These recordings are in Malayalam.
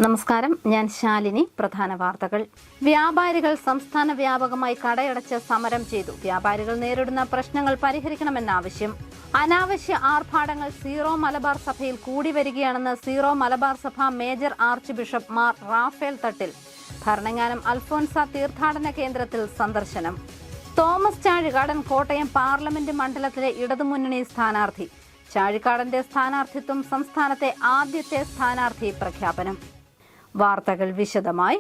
നമസ്കാരം, ഞാൻ ശാലിനി. പ്രധാന വാർത്തകൾ. വ്യാപാരികൾ സംസ്ഥാന വ്യാപകമായി കടയടച്ച് സമരം ചെയ്തു. വ്യാപാരികൾ നേരിടുന്ന പ്രശ്നങ്ങൾ പരിഹരിക്കണമെന്ന ആവശ്യം. അനാവശ്യ ആർഭാടങ്ങൾ സീറോ മലബാർ സഭയിൽ കൂടി വരികയാണെന്ന് സീറോ മലബാർ സഭ major archbishop Mar Raphael Thattil. Bharananganam Alphonsa തീർത്ഥാടന കേന്ദ്രത്തിൽ സന്ദർശനം. തോമസ് ചാഴികാടൻ കോട്ടയം പാർലമെന്റ് മണ്ഡലത്തിലെ ഇടതുമുന്നണി സ്ഥാനാർത്ഥി. ചാഴികാടന്റെ സ്ഥാനാർത്ഥിത്വം സംസ്ഥാനത്തെ ആദ്യത്തെ സ്ഥാനാർത്ഥി പ്രഖ്യാപനം. വാർത്തകൾ വിശദമായി.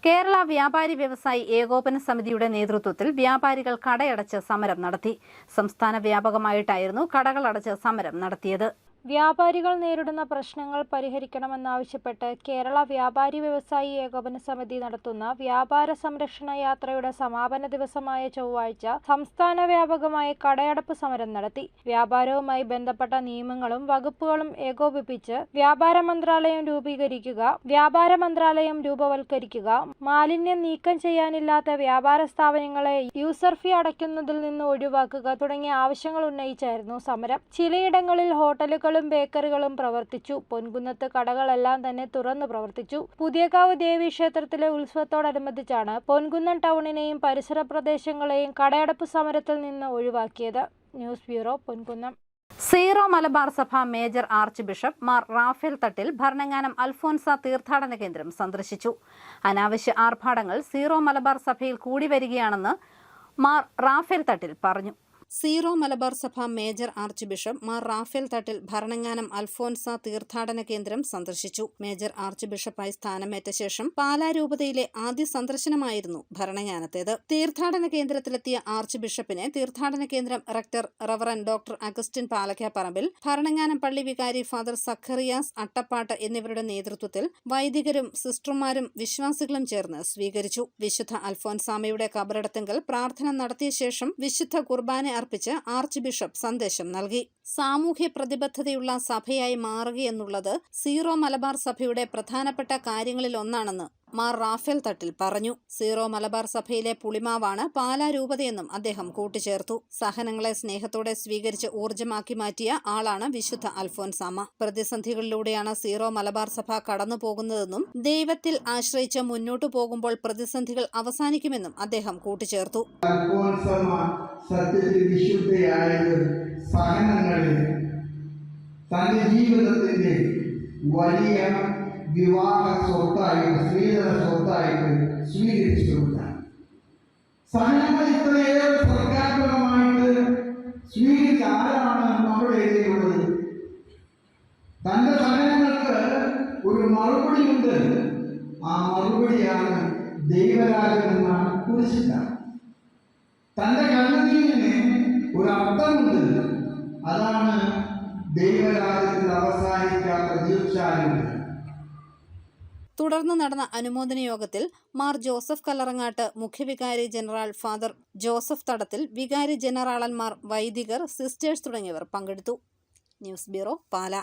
കേരള വ്യാപാരി വ്യവസായി ഏകോപന സമിതിയുടെ നേതൃത്വത്തിൽ വ്യാപാരികൾ കടയടച്ച് സമരം നടത്തി. സംസ്ഥാന വ്യാപകമായിട്ടായിരുന്നു കടകൾ അടച്ച് സമരം നടത്തിയത്. വ്യാപാരികൾ നേരിടുന്ന പ്രശ്നങ്ങൾ പരിഹരിക്കണമെന്നാവശ്യപ്പെട്ട് കേരള വ്യാപാരി വ്യവസായി ഏകോപന സമിതി നടത്തുന്ന വ്യാപാര സംരക്ഷണ യാത്രയുടെ സമാപന ദിവസമായ ചൊവ്വാഴ്ച സംസ്ഥാന വ്യാപകമായി കടയടപ്പ് സമരം നടത്തി. വ്യാപാരവുമായി ബന്ധപ്പെട്ട നിയമങ്ങളും വകുപ്പുകളും ഏകോപിപ്പിച്ച് വ്യാപാര മന്ത്രാലയം രൂപവൽക്കരിക്കുക, മാലിന്യം നീക്കം ചെയ്യാനില്ലാത്ത വ്യാപാര സ്ഥാപനങ്ങളെ യൂസർ ഫീ അടയ്ക്കുന്നതിൽ നിന്ന് ഒഴിവാക്കുക തുടങ്ങിയ ആവശ്യങ്ങൾ ഉന്നയിച്ചായിരുന്നു സമരം. ചിലയിടങ്ങളിൽ ഹോട്ടലുകൾ ബേക്കറികളും പ്രവർത്തിച്ചു. പൊൻകുന്നത്ത് കടകളെല്ലാം തന്നെ തുറന്നു പ്രവർത്തിച്ചു. പുതിയകാവ് ദേവി ക്ഷേത്രത്തിലെ ഉത്സവത്തോടനുബന്ധിച്ചാണ് പൊൻകുന്നം ടൗണിനെയും പരിസര പ്രദേശങ്ങളെയും കടയടപ്പ് സമരത്തിൽ നിന്ന് ഒഴിവാക്കിയത്. News bureau, Ponkunnam. സീറോ മലബാർ സഭ major archbishop Mar Raphael Thattil Bharananganam Alphonsa തീർത്ഥാടന കേന്ദ്രം സന്ദർശിച്ചു. അനാവശ്യ ആർഭാടങ്ങൾ സീറോ മലബാർ സഭയിൽ കൂടി വരികയാണെന്ന് മാർ റാഫേൽ തട്ടിൽ പറഞ്ഞു. സീറോ മലബാർ സഭ major archbishop Mar Raphael Thattil Bharananganam Alphonsa തീർത്ഥാടന കേന്ദ്രം സന്ദർശിച്ചു. മേജർ ആർച്ച് ബിഷപ്പായി സ്ഥാനമേറ്റ ശേഷം പാലാ രൂപതയിലെ ആദ്യ സന്ദർശനമായിരുന്നു ഭരണങ്ങാനത്തേത്. തീർത്ഥാടന കേന്ദ്രത്തിലെത്തിയ ആർച്ച് ബിഷപ്പിനെ തീർത്ഥാടന കേന്ദ്രം rector reverend doctor Augustine Palakkaparambil, Bharananganam പള്ളി വികാരി ഫാദർ സഖറിയാസ് അട്ടപ്പാട്ട് എന്നിവരുടെ നേതൃത്വത്തിൽ വൈദികരും സിസ്റ്റർമാരും വിശ്വാസികളും ചേർന്ന് സ്വീകരിച്ചു. വിശുദ്ധ അൽഫോൻസാമയുടെ കബറിടത്തിങ്കൽ പ്രാർത്ഥന നടത്തിയ ശേഷം വിശുദ്ധ കുർബാന അർപ്പിച്ച് ആർച്ച് ബിഷപ്പ് സന്ദേശം നൽകി. സാമൂഹ്യ പ്രതിബദ്ധതയുള്ള സഭയായി മാറുകയെന്നുള്ളത് സീറോ മലബാർ സഭയുടെ പ്രധാനപ്പെട്ട കാര്യങ്ങളിൽ ഒന്നാണെന്ന് മാർ റാഫേൽ തട്ടിൽ പറഞ്ഞു. സീറോ മലബാർ സഭയിലെ പുളിമാവാണ് പാലാ രൂപതയെന്നും അദ്ദേഹം കൂട്ടിച്ചേർത്തു. സഹനങ്ങളെ സ്നേഹത്തോടെ സ്വീകരിച്ച് ഊർജ്ജമാക്കി മാറ്റിയ ആളാണ് വിശുദ്ധ അൽഫോൻസാമ. പ്രതിസന്ധികളിലൂടെയാണ് സീറോ മലബാർ സഭ കടന്നു പോകുന്നതെന്നും ദൈവത്തിൽ ആശ്രയിച്ച് മുന്നോട്ടു പോകുമ്പോൾ പ്രതിസന്ധികൾ അവസാനിക്കുമെന്നും അദ്ദേഹം കൂട്ടിച്ചേർത്തു. സത്യത്തിൽ വിശുദ്ധയായത് സഹനങ്ങളിൽ തന്റെ ജീവിതത്തിന്റെ വലിയ വിവാഹ സ്വത്തായിട്ട്, സ്ത്രീധന സ്വത്തായിട്ട് സ്വീകരിച്ചിട്ടുണ്ടാണ്. സഹനങ്ങൾ ഇത്രയേറെ സർഗാത്മകമായിട്ട് സ്വീകരിച്ച ആരാണ് നമ്മുടെ ഇടയിലുള്ളത്? തന്റെ സഹനങ്ങൾക്ക് ഒരു മറുപടിയുണ്ട്. ആ മറുപടിയാണ് ദൈവരാജൻ എന്ന കുരിശില്ല. തന്റെ കണ്ണുനീരിന് ഒരു അർത്ഥമുണ്ട്. അതാണ് ദൈവരാജ്യത്തിൽ അവസാനിക്കാത്ത ദീർഘായുണ്ട്. തുടർന്ന് നടന്ന അനുമോദന യോഗത്തിൽ മാർ ജോസഫ് കല്ലറങ്ങാട്ട്, മുഖ്യവികാരി ജനറൽ ഫാദർ ജോസഫ് തടത്തിൽ, വികാരി ജനറാളന്മാർ, വൈദികർ, സിസ്റ്റേഴ്സ് തുടങ്ങിയവർ പങ്കെടുത്തു. News bureau, Pala.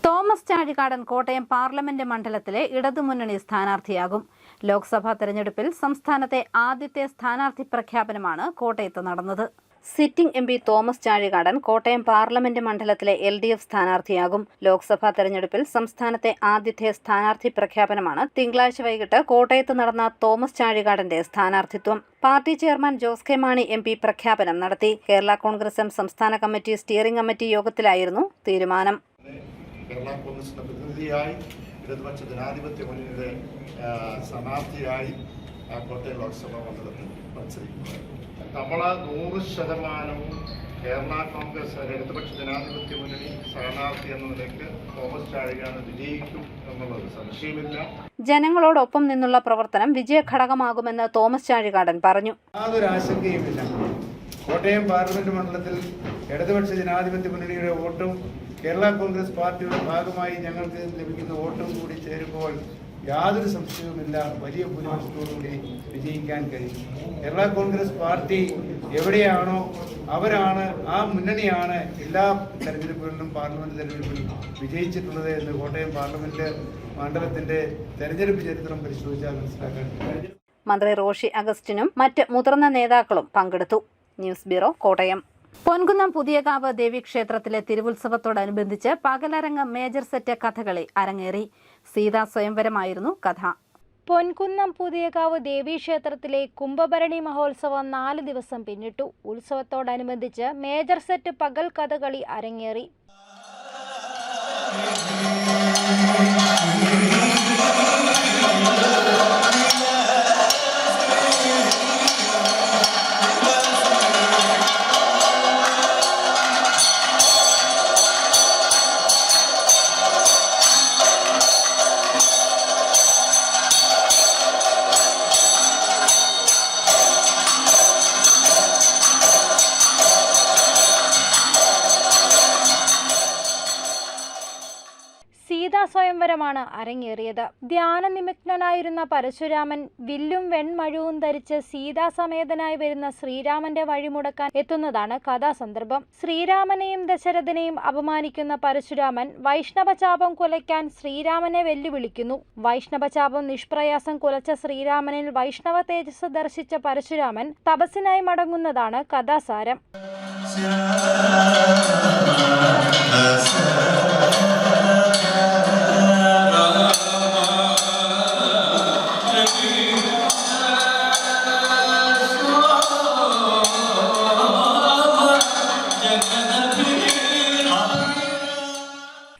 Thomas Chazhikadan Kottayam parliament മണ്ഡലത്തിലെ ഇടതുമുന്നണി സ്ഥാനാർത്ഥിയാകും. ലോക്സഭാ തെരഞ്ഞെടുപ്പിൽ സംസ്ഥാനത്തെ ആദ്യത്തെ സ്ഥാനാർത്ഥി പ്രഖ്യാപനമാണ് കോട്ടയത്ത് നടന്നത്. Sitting M P Thomas Chazhikadan Kottayam parliament മണ്ഡലത്തിലെ LDF സ്ഥാനാർത്ഥിയാകും. ലോക്സഭാ തെരഞ്ഞെടുപ്പിൽ സംസ്ഥാനത്തെ ആദ്യത്തെ സ്ഥാനാർത്ഥി പ്രഖ്യാപനമാണ് തിങ്കളാഴ്ച വൈകിട്ട് കോട്ടയത്ത് നടന്ന തോമസ് ചാഴികാടന്റെ സ്ഥാനാർത്ഥിത്വം. Party chairman Jose K Mani MP പ്രഖ്യാപനം നടത്തി. കേരള കോൺഗ്രസ് എം സംസ്ഥാന കമ്മിറ്റി സ്റ്റിയറിംഗ് കമ്മിറ്റി യോഗത്തിലായിരുന്നു തീരുമാനം. കേരള കോൺഗ്രസിന്റെ പ്രതിനിധിയായി ഇടതുപക്ഷ ജനാധിപത്യ മുന്നണിയുടെ സ്ഥാനാർത്ഥിയായി കോട്ടയം ലോക്സഭാ മണ്ഡലത്തിൽ മത്സരിക്കുന്നത്. നമ്മൾ 100% കേരള കോൺഗ്രസ് ഇടതുപക്ഷ ജനാധിപത്യ മുന്നണി സ്ഥാനാർത്ഥി എന്ന നിലയ്ക്ക് തോമസ് ചാഴികാടൻ വിജയിക്കും എന്നുള്ളത് സംശയമില്ല. ജനങ്ങളോടൊപ്പം നിന്നുള്ള പ്രവർത്തനം വിജയഘടകമാകുമെന്ന് തോമസ് ചാഴികാടൻ പറഞ്ഞു. യാതൊരു ആശങ്കയുമില്ല. കോട്ടയം പാർലമെന്റ് മണ്ഡലത്തിൽ ഇടതുപക്ഷ ജനാധിപത്യ മുന്നണിയുടെ വോട്ടും കേരള കോൺഗ്രസ് പാർട്ടിയുടെ ഭാഗമായി ഞങ്ങൾക്ക് ലഭിക്കുന്ന വോട്ടും കൂടി ചേരുമ്പോൾ യാതൊരു സംശയവുമില്ല, വലിയ ഭൂരിപക്ഷത്തോടുകൂടി വിജയിക്കാൻ കഴിയും. കേരള കോൺഗ്രസ് പാർട്ടി എവിടെയാണോ അവരാണ്, ആ മുന്നണിയാണ് എല്ലാ തെരഞ്ഞെടുപ്പുകളിലും പാർലമെന്റ് തെരഞ്ഞെടുപ്പിലും വിജയിച്ചിട്ടുള്ളത് എന്ന് കോട്ടയം പാർലമെന്റ് മണ്ഡലത്തിന്റെ തെരഞ്ഞെടുപ്പ് ചരിത്രം പരിശോധിച്ചാൽ മനസ്സിലാക്കാൻ കഴിയും. മന്ത്രി റോഷി അഗസ്റ്റിനും മറ്റ് മുതിർന്ന നേതാക്കളും പങ്കെടുത്തു. News bureau, Kottayam. പൊൻകുന്നം പുതിയകാവ് ദേവീക്ഷേത്രത്തിലെ തിരുവുത്സവത്തോടനുബന്ധിച്ച് പകലരങ്ങ് മേജർ സെറ്റ് കഥകളി അരങ്ങേറി. സീതാ സ്വയംവരമായിരുന്നു കഥ. പൊൻകുന്നം പുതിയകാവ് ദേവീക്ഷേത്രത്തിലെ കുംഭഭരണി മഹോത്സവം 4 ദിവസം പിന്നിട്ടു. ഉത്സവത്തോടനുബന്ധിച്ച് മേജർ സെറ്റ് പകൽ കഥകളി അരങ്ങേറി. സീതാ സ്വയംവരമാണ് അരങ്ങേറിയത്. ധ്യാനനിമഗ്നനായിരുന്ന പരശുരാമൻ വില്ലും വെൺമഴവും ധരിച്ച് സീതാസമേതനായി വരുന്ന ശ്രീരാമന്റെ വഴിമുടക്കാൻ എത്തുന്നതാണ് കഥാസന്ദർഭം. ശ്രീരാമനെയും ദശരഥനെയും അപമാനിക്കുന്ന പരശുരാമൻ വൈഷ്ണവചാപം കുലയ്ക്കാൻ ശ്രീരാമനെ വെല്ലുവിളിക്കുന്നു. വൈഷ്ണവചാപം നിഷ്പ്രയാസം കുലച്ച ശ്രീരാമനിൽ വൈഷ്ണവ തേജസ് ദർശിച്ച പരശുരാമൻ തപസ്സിനായി മടങ്ങുന്നതാണ് കഥാസാരം.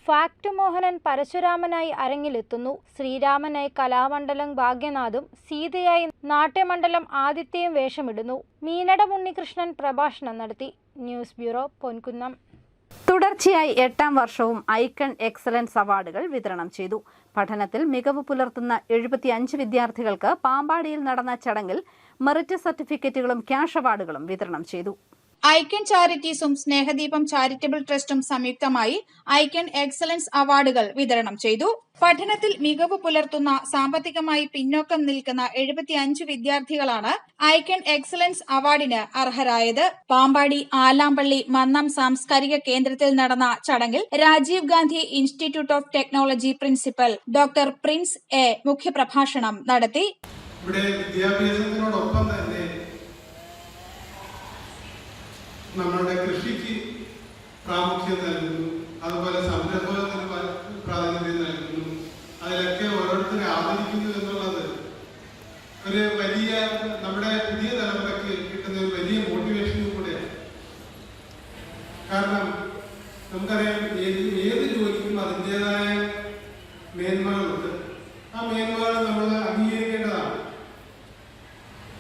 ഫാക്ട് മോഹനൻ പരശുരാമനായി അരങ്ങിലെത്തുന്നു. ശ്രീരാമനായി കലാമണ്ഡലം ഭാഗ്യനാഥും സീതയായി നാട്യമണ്ഡലം ആദിത്യയും വേഷമിടുന്നു. മീനട ഉണ്ണികൃഷ്ണൻ പ്രഭാഷണം നടത്തി. News bureau, Ponkunnam. തുടർച്ചയായി 8ാം വർഷവും ഐക്കൺ എക്സലൻസ് അവാർഡുകൾ വിതരണം ചെയ്തു. പഠനത്തിൽ മികവ് പുലർത്തുന്ന 75 വിദ്യാർത്ഥികൾക്ക് പാമ്പാടിയിൽ നടന്ന ചടങ്ങിൽ മെറിറ്റ് സർട്ടിഫിക്കറ്റുകളും ക്യാഷ് അവാർഡുകളും വിതരണം ചെയ്തു. ഐക്കൺ ചാരിറ്റീസും സ്നേഹദീപം ചാരിറ്റബിൾ ട്രസ്റ്റും സംയുക്തമായി ഐക്കൺ എക്സലൻസ് അവാർഡുകൾ വിതരണം ചെയ്തു. പഠനത്തിൽ മികവ് പുലർത്തുന്ന സാമ്പത്തികമായി പിന്നോക്കം നിൽക്കുന്ന 75 വിദ്യാർത്ഥികളാണ് ഐക്കൺ എക്സലൻസ് അവാർഡിന് അർഹരായത്. പാമ്പാടി ആലാമ്പള്ളി മന്നം സാംസ്കാരിക കേന്ദ്രത്തിൽ നടന്ന ചടങ്ങിൽ Rajiv Gandhi Institute of Technology principal doctor Prince A മുഖ്യപ്രഭാഷണം നടത്തി. ഇവിടെ വിദ്യാഭ്യാസത്തിനോടൊപ്പം തന്നെ നമ്മളുടെ കൃഷിക്ക് പ്രാമുഖ്യം നൽകുന്നു, അതുപോലെ സംരംഭത്തിന് പ്രാധാന്യം നൽകുന്നു. അതിലൊക്കെ ഓരോരുത്തരെ ആദരിക്കുന്നു എന്നുള്ളത് ഒരു വലിയ നമ്മുടെ പുതിയ തലമുറയ്ക്ക് കിട്ടുന്ന ഒരു വലിയ മോട്ടിവേഷനും കൂടെയാണ്. കാരണം നമുക്കറിയാം, ഏത് ജോലിക്കും അതിൻ്റെതായ മേന്മകളുണ്ട്. ആ മേന്മകൾ നമ്മൾ അംഗീകരിക്കേണ്ടതാണ്.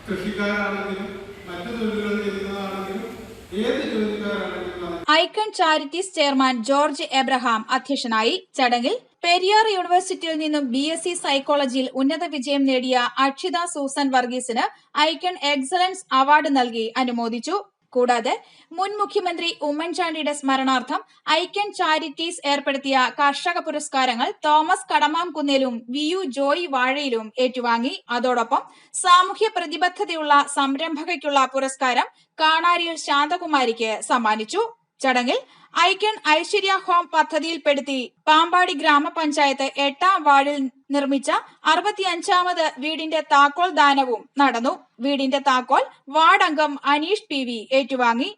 കൃഷിക്കാരാണെങ്കിലും മറ്റു തൊഴിലുകൾ ചെയ്യുന്നതാണെങ്കിലും ഏത് ജോലിക്കാരാണെങ്കിലും. Icon charities chairman George Abraham അധ്യക്ഷനായി. ചടങ്ങിൽ പെരിയാർ യൂണിവേഴ്സിറ്റിയിൽ നിന്നും BSc സൈക്കോളജിയിൽ ഉന്നത വിജയം നേടിയ അക്ഷിത സൂസൻ വർഗീസിന് ഐക്കൺ എക്സലൻസ് അവാർഡ് നൽകി അനുമോദിച്ചു. കൂടാതെ മുൻ മുഖ്യമന്ത്രി ഉമ്മൻചാണ്ടിയുടെ സ്മരണാർത്ഥം ഐക്കൺ ചാരിറ്റീസ് ഏർപ്പെടുത്തിയ കർഷക പുരസ്കാരങ്ങൾ തോമസ് കടമാംകുന്നേലും VU ജോയ് വാഴയിലും ഏറ്റുവാങ്ങി. അതോടൊപ്പം സാമൂഹ്യ പ്രതിബദ്ധതയുള്ള സംരംഭകയ്ക്കുള്ള പുരസ്കാരം കാണാരിയിൽ ശാന്തകുമാരിക്ക് സമ്മാനിച്ചു. ചടങ്ങിൽ ഐക്കൺ ഐശ്വര്യ ഹോം പദ്ധതിയിൽപ്പെടുത്തി പാമ്പാടി ഗ്രാമപഞ്ചായത്ത് 8ാം വാർഡിൽ നിർമ്മിച്ച 65ാമത് വീടിന്റെ താക്കോൽ ദാനവും നടന്നു. വീടിന്റെ താക്കോൽ വാർഡ് അംഗം അനീഷ് PV ഏറ്റുവാങ്ങി.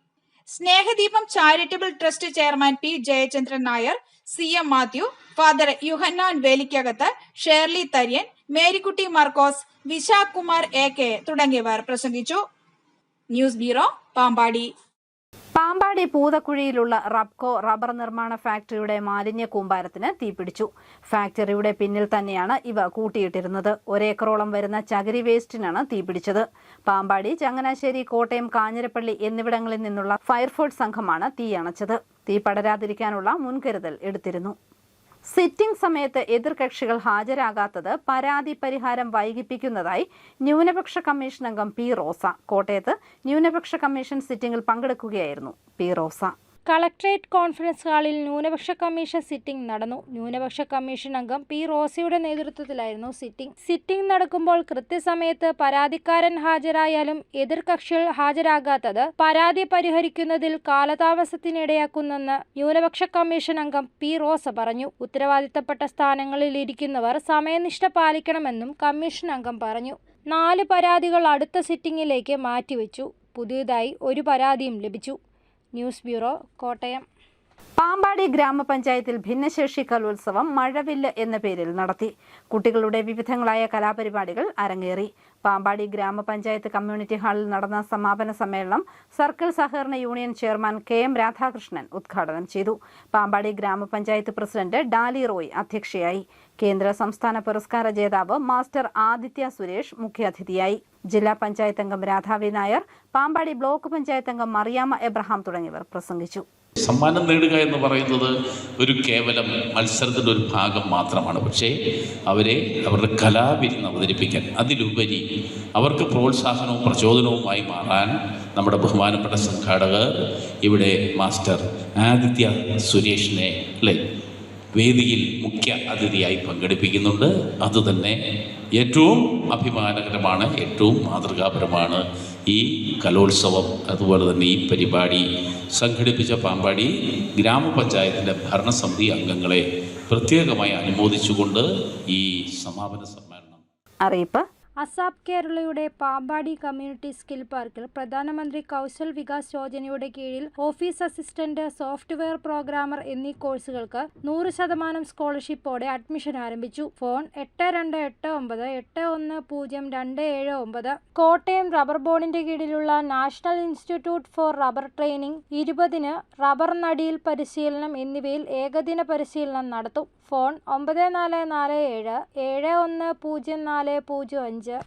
Snehadeepam charitable trust chairman P Jayachandran Nair, CM Mathew, father Yuhannan Velikkakath, Shirley Tharyan, Marykutty Markose, Vishakh Kumar AK തുടങ്ങിയവർ പ്രസംഗിച്ചു. News bureau, Pampady. പാമ്പാടി പൂതക്കുഴിയിലുള്ള റബ്കോ റബ്ബർ നിർമ്മാണ ഫാക്ടറിയുടെ മാലിന്യ കൂമ്പാരത്തിന് തീപിടിച്ചു. ഫാക്ടറിയുടെ പിന്നിൽ തന്നെയാണ് ഇവ കൂട്ടിയിട്ടിരുന്നത്. 1 ഏക്കറോളം വരുന്ന ചകിരി വേസ്റ്റിനാണ് തീപിടിച്ചത്. പാമ്പാടി, ചങ്ങനാശ്ശേരി, കോട്ടയം, കാഞ്ഞിരപ്പള്ളി എന്നിവിടങ്ങളിൽ നിന്നുള്ള ഫയർഫോഴ്സ് സംഘമാണ് തീയണച്ചത്. തീ പടരാതിരിക്കാനുള്ള മുൻകരുതൽ എടുത്തിരുന്നു. സിറ്റിംഗ് സമയത്ത് എതിർകക്ഷികൾ ഹാജരാകാത്തത് പരാതി പരിഹാരം വൈകിപ്പിക്കുന്നതായി ന്യൂനപക്ഷ കമ്മീഷൻ അംഗം P റോസ. കോട്ടയത്ത് ന്യൂനപക്ഷ കമ്മീഷൻ സിറ്റിംഗിൽ പങ്കെടുക്കുകയായിരുന്നു P റോസ. കളക്ട്രേറ്റ് കോൺഫറൻസ് ഹാളിൽ ന്യൂനപക്ഷ കമ്മീഷൻ സിറ്റിംഗ് നടന്നു. ന്യൂനപക്ഷ കമ്മീഷൻ അംഗം P റോസയുടെ നേതൃത്വത്തിലായിരുന്നു സിറ്റിംഗ് നടക്കുമ്പോൾ കൃത്യസമയത്ത് പരാതിക്കാരൻ ഹാജരായാലും എതിർകക്ഷികൾ ഹാജരാകാത്തത് പരാതി പരിഹരിക്കുന്നതിൽ കാലതാമസത്തിനിടയാക്കുന്നെന്ന് ന്യൂനപക്ഷ കമ്മീഷൻ അംഗം P റോസ പറഞ്ഞു. ഉത്തരവാദിത്തപ്പെട്ട സ്ഥാനങ്ങളിൽ ഇരിക്കുന്നവർ സമയനിഷ്ഠ പാലിക്കണമെന്നും കമ്മീഷൻ അംഗം പറഞ്ഞു. 4 പരാതികൾ അടുത്ത സിറ്റിംഗിലേക്ക് മാറ്റിവെച്ചു. പുതിയതായി 1 പരാതിയും ലഭിച്ചു. News bureau, Kottayam. പാമ്പാടി ഗ്രാമപഞ്ചായത്തിൽ ഭിന്നശേഷി കലോത്സവം മഴവില്ല് എന്ന പേരിൽ നടത്തി. കുട്ടികളുടെ വിവിധങ്ങളായ കലാപരിപാടികൾ അരങ്ങേറി. പാമ്പാടി ഗ്രാമപഞ്ചായത്ത് കമ്മ്യൂണിറ്റി ഹാളിൽ നടന്ന സമാപന സമ്മേളനം സർക്കിൾ സഹകരണ യൂണിയൻ ചെയർമാൻ KM രാധാകൃഷ്ണൻ ഉദ്ഘാടനം ചെയ്തു. പാമ്പാടി ഗ്രാമപഞ്ചായത്ത് പ്രസിഡന്റ് ഡാലി റോയ് അധ്യക്ഷയായി. കേന്ദ്ര സംസ്ഥാന പുരസ്കാര ജേതാവ് മാസ്റ്റർ ആദിത്യ സുരേഷ് മുഖ്യാതിഥിയായി. ജില്ലാ പഞ്ചായത്ത് അംഗം രാധാവി നായർ, പാമ്പാടി ബ്ലോക്ക് പഞ്ചായത്ത് അംഗം മറിയാമ്മ എബ്രഹാം തുടങ്ങിയവർ പ്രസംഗിച്ചു. സമ്മാനം നേടുക എന്ന് പറയുന്നത് ഒരു കേവലം മത്സരത്തിൻ്റെ ഒരു ഭാഗം മാത്രമാണ്. പക്ഷേ അവരുടെ കലാവിരുന്ന് അവതരിപ്പിക്കാൻ, അതിലുപരി അവർക്ക് പ്രോത്സാഹനവും പ്രചോദനവുമായി മാറാൻ നമ്മുടെ ബഹുമാനപ്പെട്ട സംഘാടകർ ഇവിടെ മാസ്റ്റർ ആദിത്യ സുരേഷിനെ വേദിയിൽ മുഖ്യ അതിഥിയായി പങ്കെടുപ്പിക്കുന്നുണ്ട്. അതുതന്നെ ഏറ്റവും അഭിമാനകരമാണ്, ഏറ്റവും മാതൃകാപരമാണ്. ഈ കലോത്സവം അതുപോലെ തന്നെ ഈ പരിപാടി സംഘടിപ്പിച്ച പാമ്പാടി ഗ്രാമപഞ്ചായത്തിൻ്റെ ഭരണസമിതി അംഗങ്ങളെ പ്രത്യേകമായി അനുമോദിച്ചുകൊണ്ട് ഈ സമാപന സമ്മേളനം. അറിയിപ്പ്. അസാപ് കേരളയുടെ പാമ്പാടി കമ്മ്യൂണിറ്റി സ്കിൽ പാർക്കിൽ പ്രധാനമന്ത്രി കൗശൽ വികാസ് യോജനയുടെ കീഴിൽ ഓഫീസ് അസിസ്റ്റന്റ്, സോഫ്റ്റ്വെയർ പ്രോഗ്രാമർ എന്നീ കോഴ്സുകൾക്ക് 100% സ്കോളർഷിപ്പോടെ അഡ്മിഷൻ ആരംഭിച്ചു. ഫോൺ 8289810279. കോട്ടയം റബ്ബർ ബോർഡിന്റെ കീഴിലുള്ള national institute for rubber training 20-ന് റബ്ബർ നടിയിൽ പരിശീലനം എന്നിവയിൽ ഏകദിന പരിശീലനം നടത്തും. ഫോൺ 9447710405.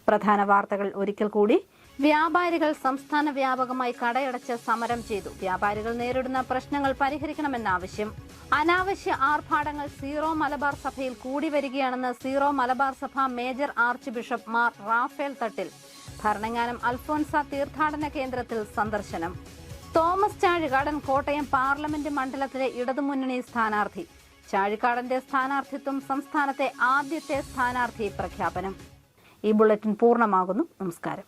പ്രധാന വാർത്തകൾ ഒരിക്കൽ കൂടി. വ്യാപാരികൾ സംസ്ഥാന വ്യാപകമായി കടയടച്ച് സമരം ചെയ്തു. വ്യാപാരികൾ നേരിടുന്ന പ്രശ്നങ്ങൾ പരിഹരിക്കണമെന്ന ആവശ്യം. അനാവശ്യ ആർഭാടങ്ങൾ സീറോ മലബാർ സഭയിൽ കൂടി വരികയാണെന്ന് സീറോ മലബാർ സഭ major archbishop Mar Raphael Thattil. Bharananganam Alphonsa തീർത്ഥാടന കേന്ദ്രത്തിൽ സന്ദർശനം. തോമസ് ചാഴികാടൻ കോട്ടയം പാർലമെന്റ് മണ്ഡലത്തിലെ ഇടതുമുന്നണി സ്ഥാനാർത്ഥി. ചാഴിക്കാടന്റെ സ്ഥാനാർത്ഥിത്വം സംസ്ഥാനത്തെ ആദ്യത്തെ സ്ഥാനാർത്ഥി പ്രഖ്യാപനം. ഈ ബുള്ളറ്റിൻ പൂർണ്ണമാകുന്നു. നമസ്കാരം.